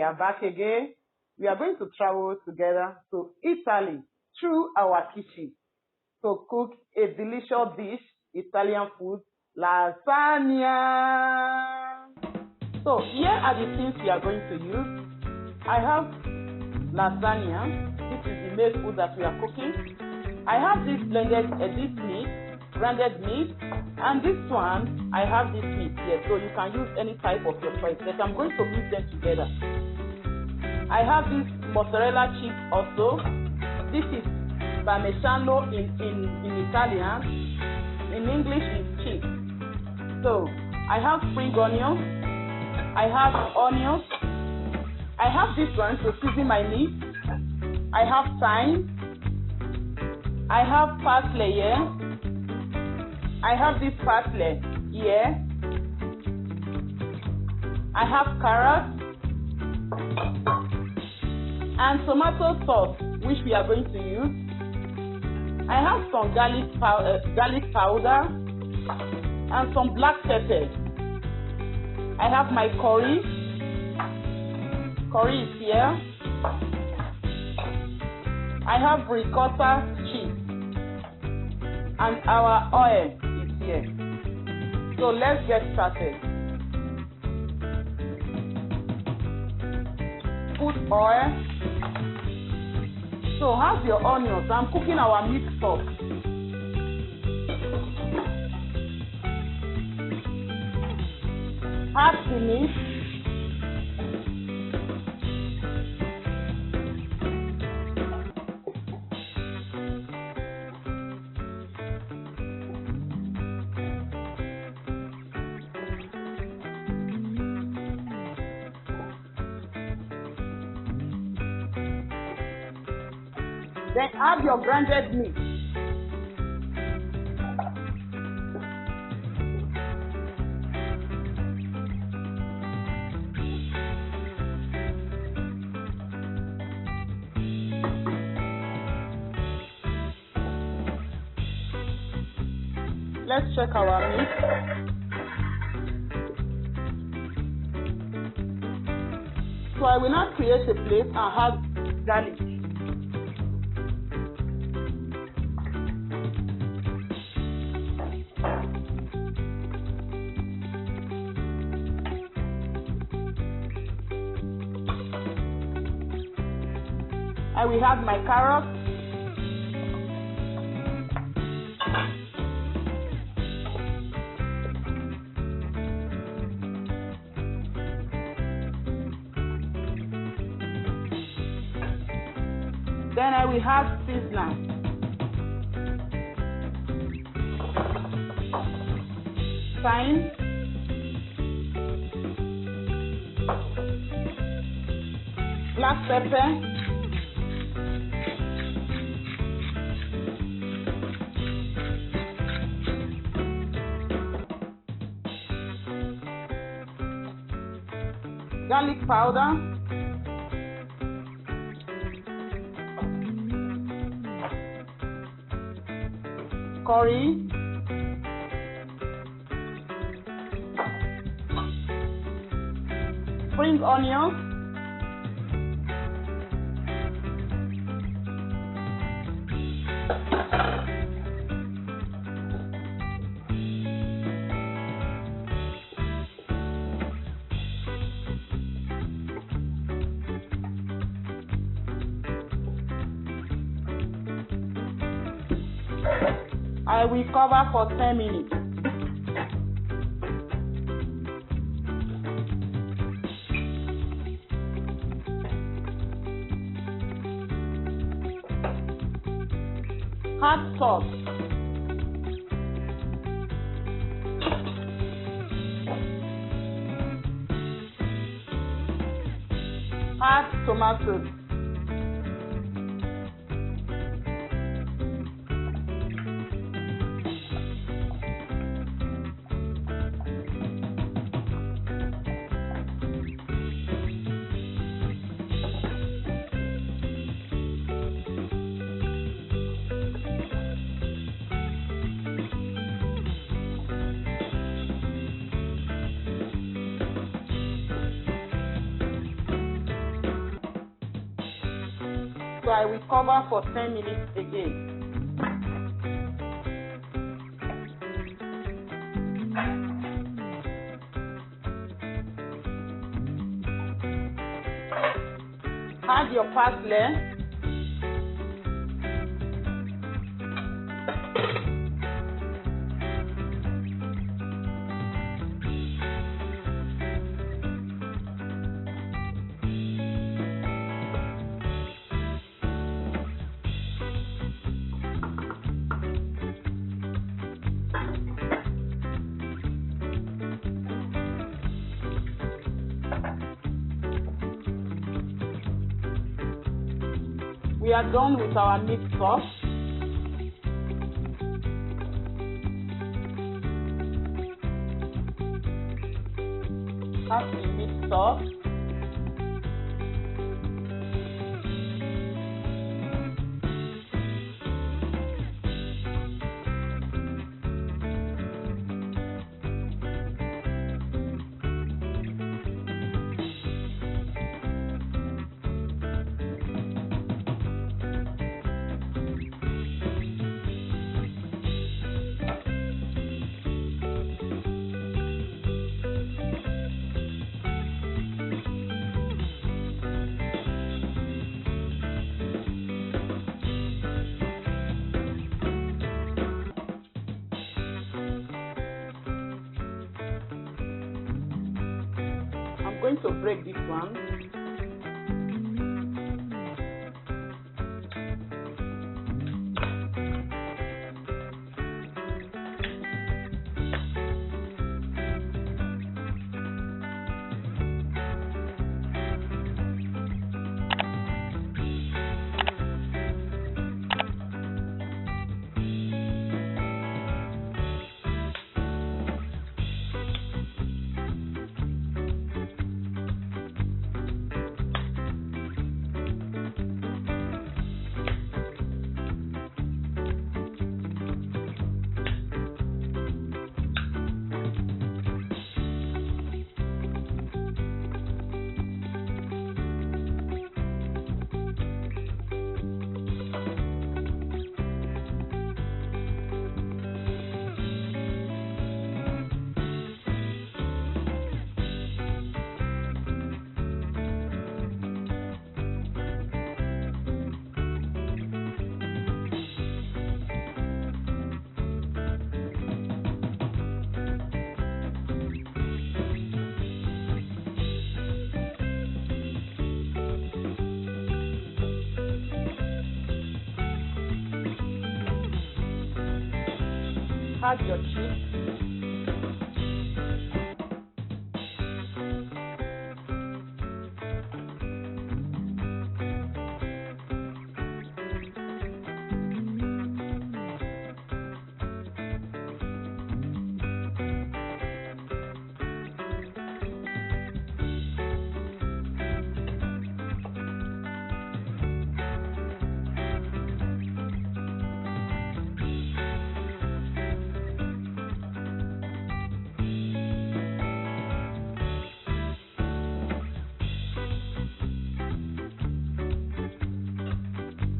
are back again. We are going to travel together to Italy through our kitchen to cook a delicious dish, Italian food, lasagna. So here are the things we are going to use. I have lasagna. This is the main food that we are cooking. I have this blended, grounded meat, and this one, I have this meat here. So you can use any type of your choice, but I'm going to mix them together. I have this mozzarella cheese also. This is parmigiano in Italian. In English is cheese. So I have spring onions. I have onions. I have this one to season my meat. I have thyme. I have parsley here. I have this parsley here. I have carrots and tomato sauce, which we are going to use. I have some garlic powder and some black pepper. I have my curry. Curry is here. I have ricotta cheese. And our oil is here. So let's get started. Put oil. So have your onions. I'm cooking our meat sauce. Have the meat. Then add your grounded meat. Let's check our meat. So I will now create a plate and have garlic. I will have my carrots. Then I will have seasoning. Thyme. Black pepper. Garlic powder, curry, spring onions, I will cover for 10 minutes. Add salt. Add tomatoes. So I will cover for 10 minutes again. Add your parsley. We are done with our meat sauce. Add the meat sauce. I'm going to break this one. Add your cheese.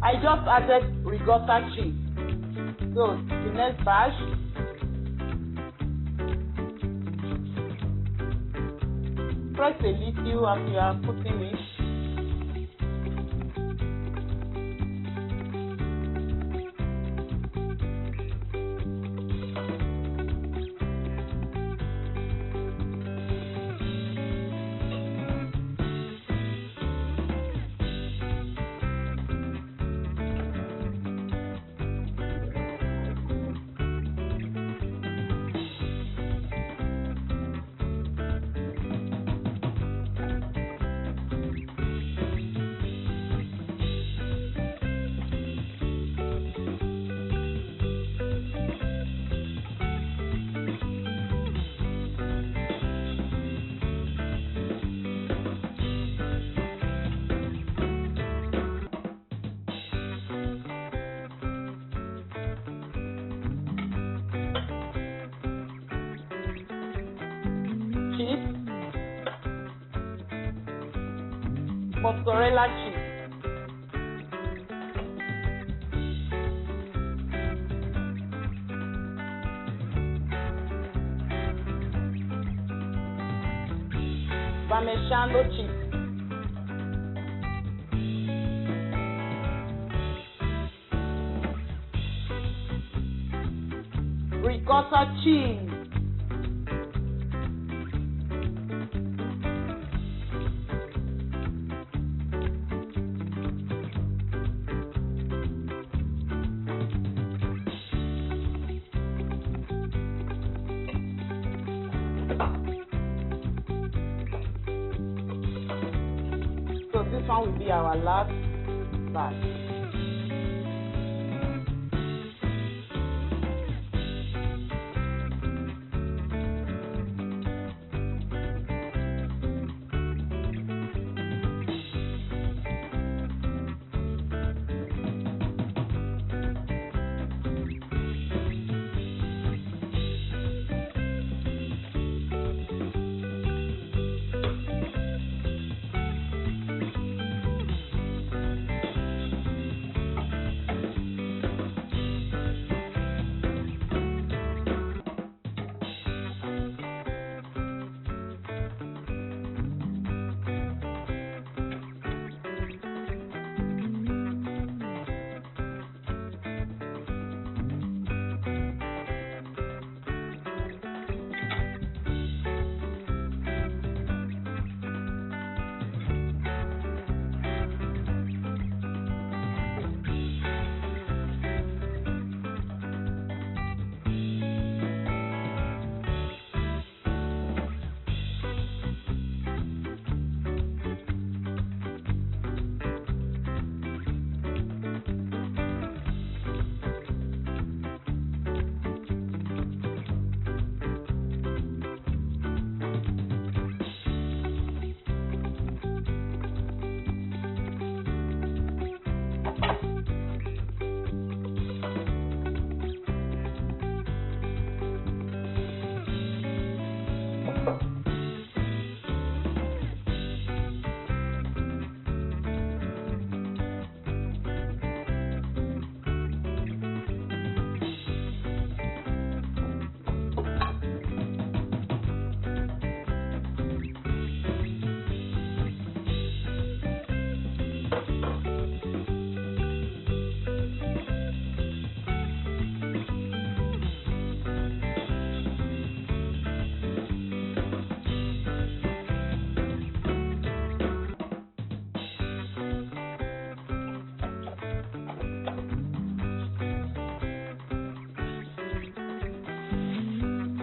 I just added ricotta cheese. So the next batch, press a little as you are putting it. Cheese, mozzarella cheese. Parmesan cheese. Ricotta cheese. So this one will be our last batch.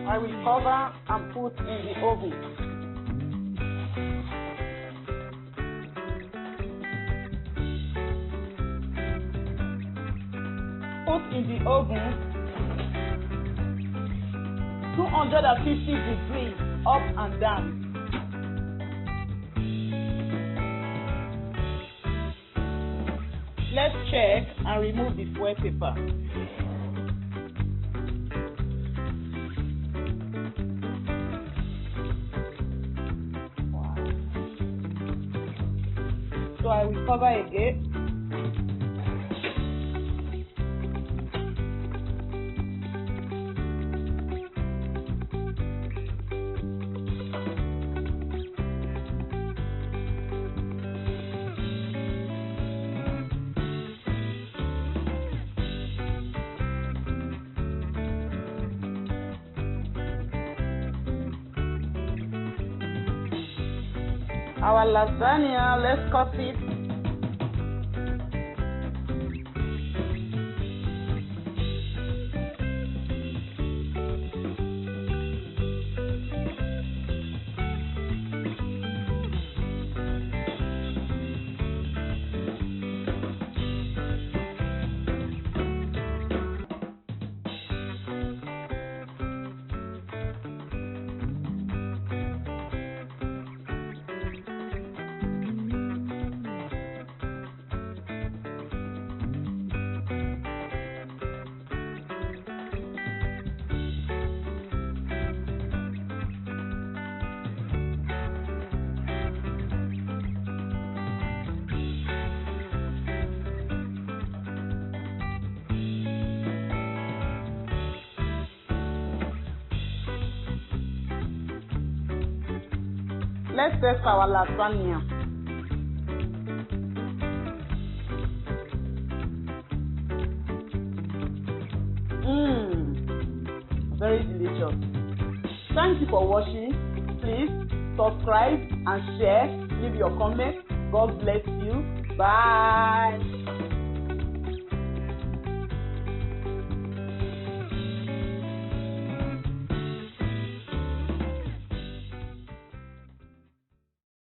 I will cover and put in the oven. Put in the oven 250 degrees up and down. Let's check and remove the foil paper. So I will cover again. Our lasagna, let's cut it. let's test our lasagna. Very delicious. Thank you for watching. Please subscribe and share. Leave your comments. God bless you. Bye.